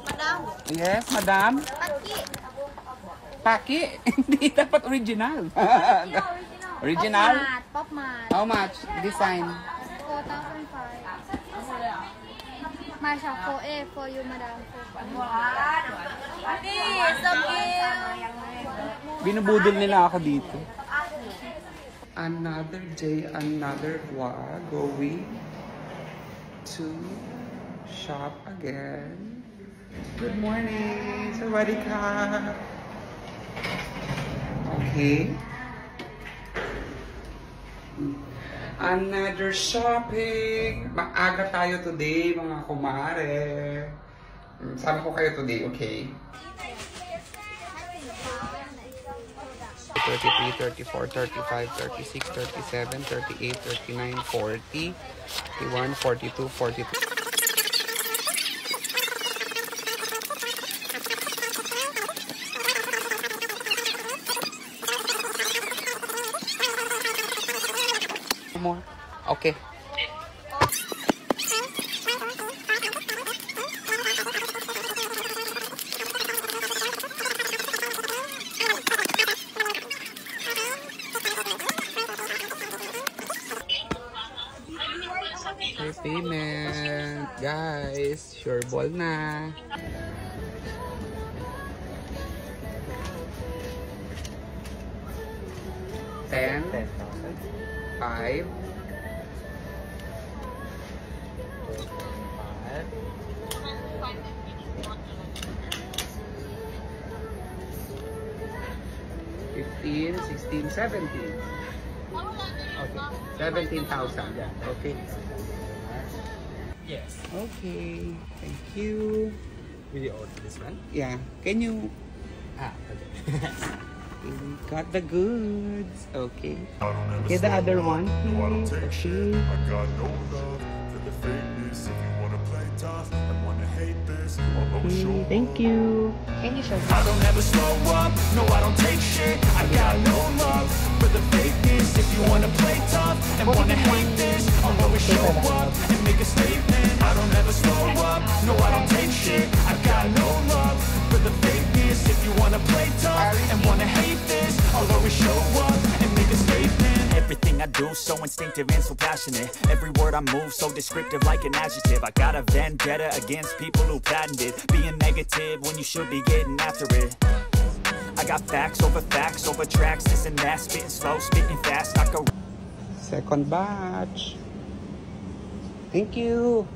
Madam. Yes, madam. Paki. Paki? Hindi dapat original. Original? Pop mat. How much? Design? 4,500. Masha, for you, madam. Binubudol nila ako dito. Another day, another vlog. Going to shop again. Good morning, Sawadika. Okay. Another shopping. Maaga tayo today, mga kumare. Sama ko kayo today, okay? 33, 34, 35, 36, 37, 38, 39, 40, 41, 42, 43. More. Okay. Payment, guys. Sure ball na. $10,000. 5. 15, 16, 17. Okay. 17,000. Okay. Yes. Okay. Thank you. Will you order this one? Yeah. Can you? Okay. We got the goods. Okay. Get the other one, please. Okay. I got no love for the fakeness. If you wanna play tough and wanna hate this, I'll always show up. Thank you. Can you show me? I don't ever slow up, no I don't take shit. I got no love for the fakeness. If you wanna play tough and wanna hate this, I'll always show up and make a statement. I don't ever slow up, no I don't take shit. I got no love for the fakeness. If you wanna play tough and wanna hate this, I'll always show up and make a statement. Everything I do so instinctive and so passionate. Every word I move so descriptive like an adjective. I got a vendetta against people who patented being negative when you should be getting after it. I got facts over tracks, this and that. Spitting slow, spitting fast, I go. Second batch. Thank you.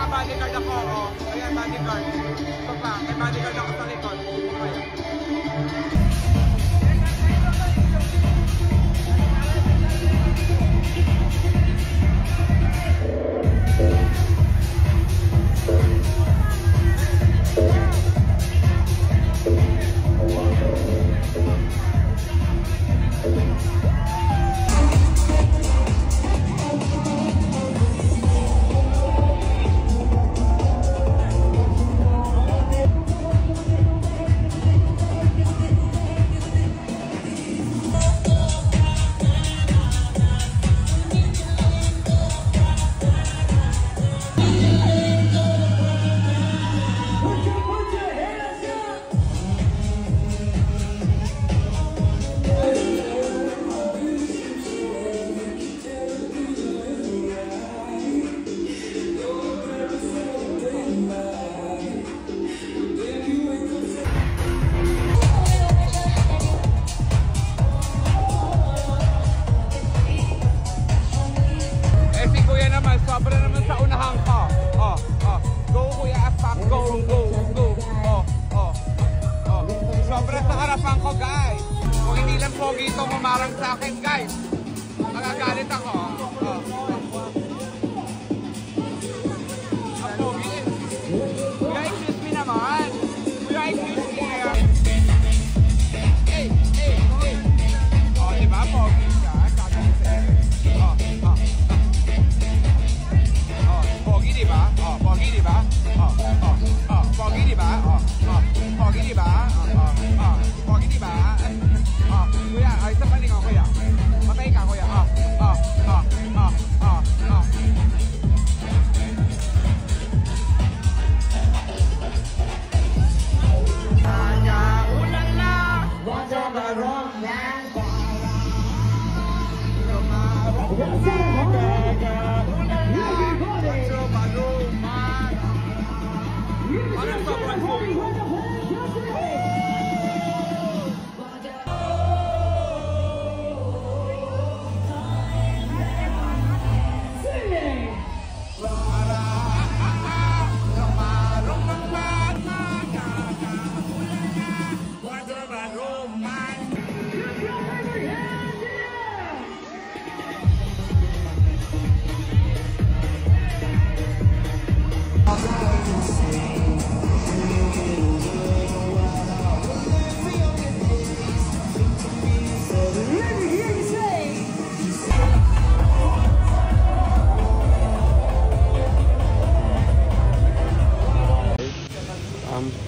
Bodyguard ako, oh. Ayan, bodyguard. Ito pa, may bodyguard ako sa likod. Ayan. pogi itong umarang sa akin, guys. Magagalit ako.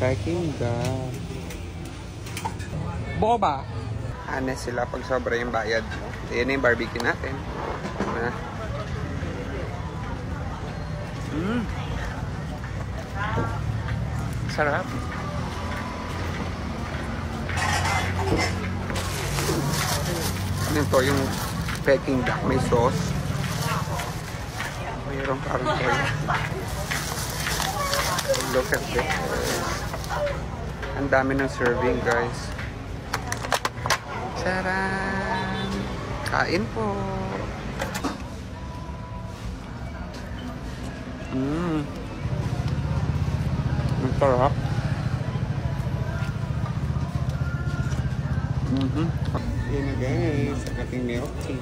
Peking duck. Boba. Honest sila pag sobra yung bayad. Ayan na yung barbecue natin. Sarap. Ito yung Peking duck. May sauce. Mayroong parang toyo. Look at this. Ang dami ng serving, guys. Charan! Kain po! Ang sarap. Yan na guys, sa ating milk tea.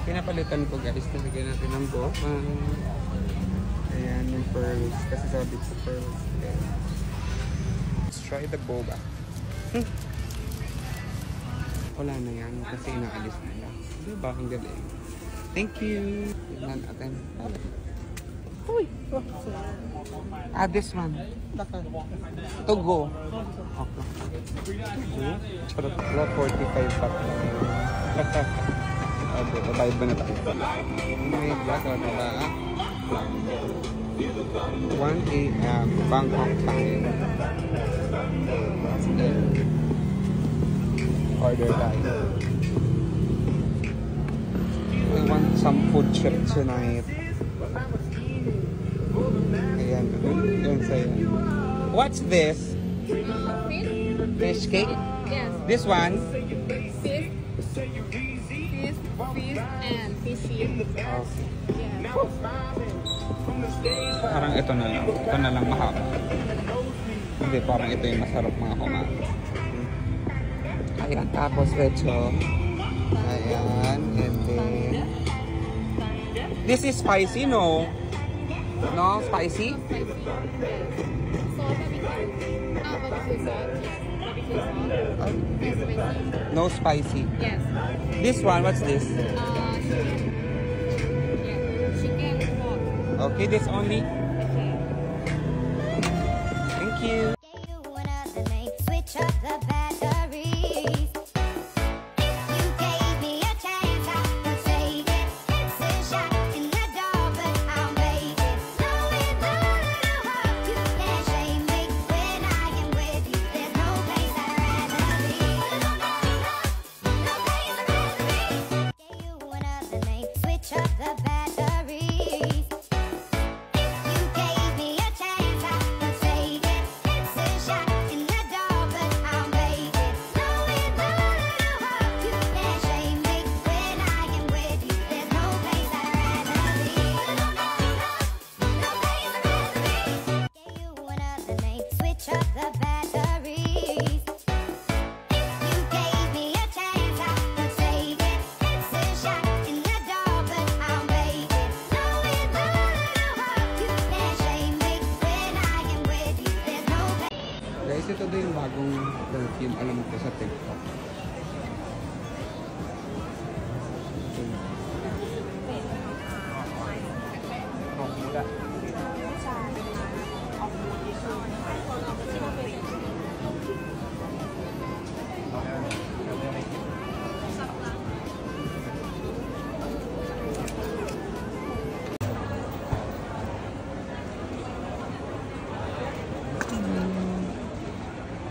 Pinapalitan ko guys, nalagyan natin ng boba. Ayan, yung pearls. Kasi sabi sa pearls. Okay. Let's try the boba. Wala na yan kasi inaalis na yan. Diba? Ang galing. Thank you. Tignan natin. Uy! This one. To go. Okay. Charot. 45 baht. Babayad ba na tayo? May black o diba? 1 AM Bangkok time. Order tayo. I want some food trip tonight. Ayan. Ayan sa'yo. What's this? Fish cake? Yes. This one? Fish, and fishy. Okay. Yeah. Parang ito na lang. Ito na lang mahaba. Hindi, parang ito yung masarap mga kumain. Ayan, tapos ito. Ayan, and then... This is spicy, no? No? Spicy? No spicy. Yes. This one, what's this? Chicken pork. Okay, this only? Thank you. Switch up the batteries. If you gave me a chance, I would take it. It's a shot in the dark, but I'll make it. No, it's a little hard. You can't shame me when I am with you. There's no place I'd rather be. No place I'd rather be. Gave you another name. Switch up the batteries. If you gave me a chance, I would take it. It's a shot in the dark, but I'll make it. No, it's a little hard. You can't shame me when I am with you. There's no place I'd rather be. No place I'd rather be. Gave you another name. Switch up the batteries. If you gave me a chance, I would take it. It's a shot in the dark, but I'll make it. No, it's a little hard. You can't shame me when I am with you. There's no place. Guys, ito din yung bagong perfume. Alam ko sa TikTok.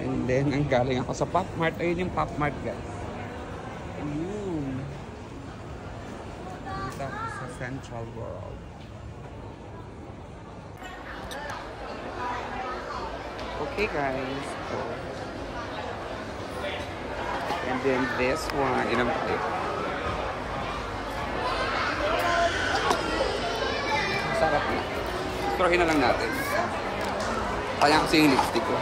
And then, ang galing ako sa Pop Mart. Ayun yung Pop Mart, guys. Ayun. Dito ako sa Central World. Okay, guys. So, and then this one. Yun ang plate. Sarap na. Strohin na lang natin. Kaya kasi yung lipstick ko.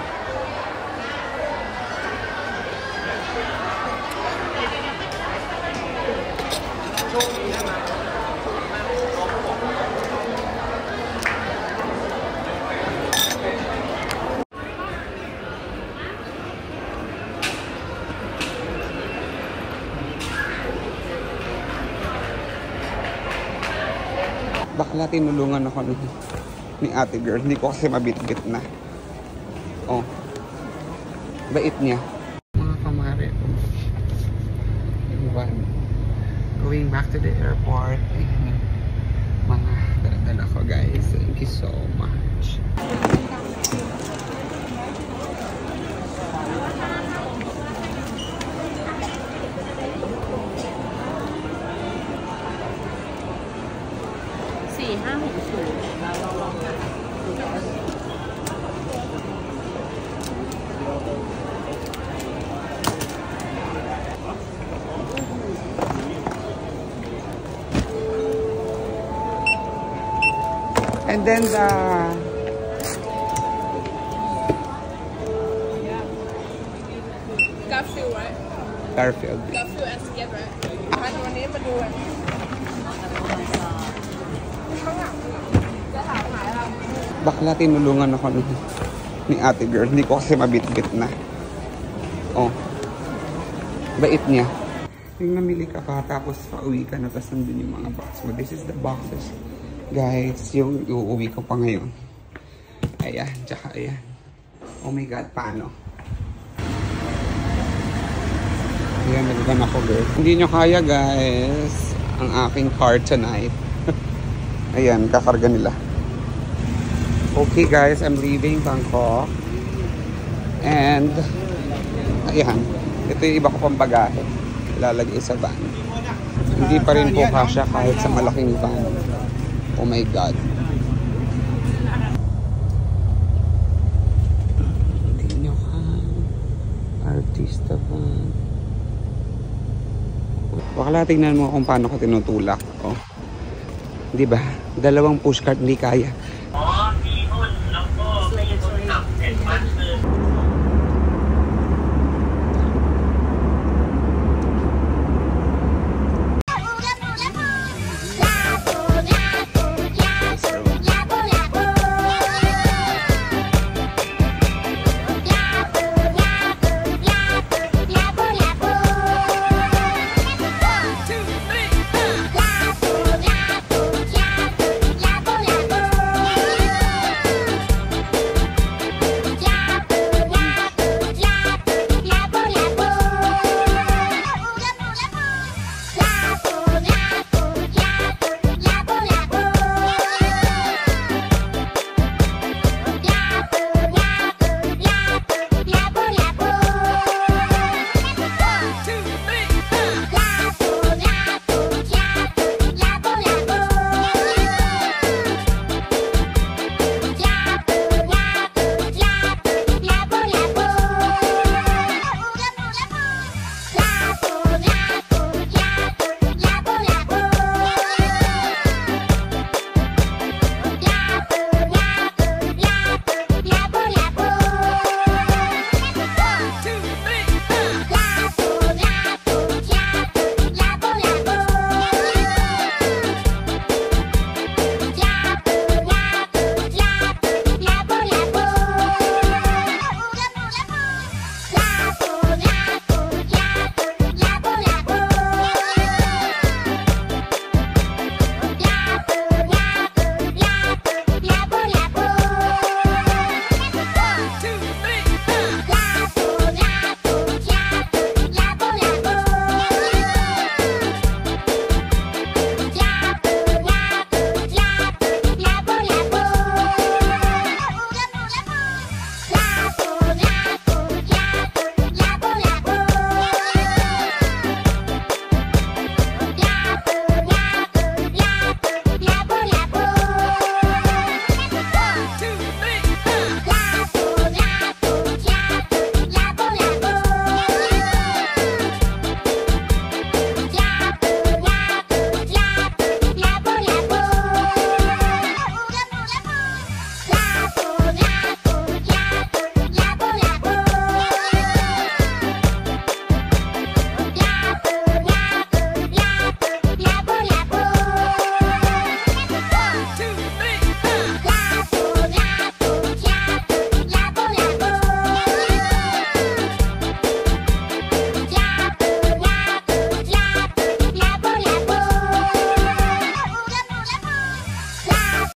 Bakla tinulungan ako ni ate girl. Hindi ko kasi mabitbit na. Oh. Bait niya. Mga kamari. Yung van. Going back to the airport. Ayan. Mga dala ko guys. Thank you so much. And then the Garfield, right? Garfield. Garfield and Skip, right? มาดูนี้มาดูอ่ะจะถามหายเรา Bakla tinulungan ako ni ate girl. Hindi ko kasi mabit-bit na. Oh. Bait niya. Yung namili ka pa, tapos pauwi ka na, tapos nandun yung mga box mo. This is the boxes. Guys, yung uuwi ko pa ngayon. Ayan, tsaka ayan. Oh my God, paano? Ayan, naggan ako girl. Hindi nyo kaya guys, ang aking car tonight. Ayan, kakarga nila. Okay guys, I'm leaving Bangkok. And, ayan, ito yung iba ko pang bagahe. Ilalagay sa van. Hindi pa rin po kasya kahit sa malaking van. Oh my God. Tingnan ka. Artista van. Bakla, tingnan mo kung paano ko tinutulak. Oh. Di ba? Dalawang pushcart hindi kaya.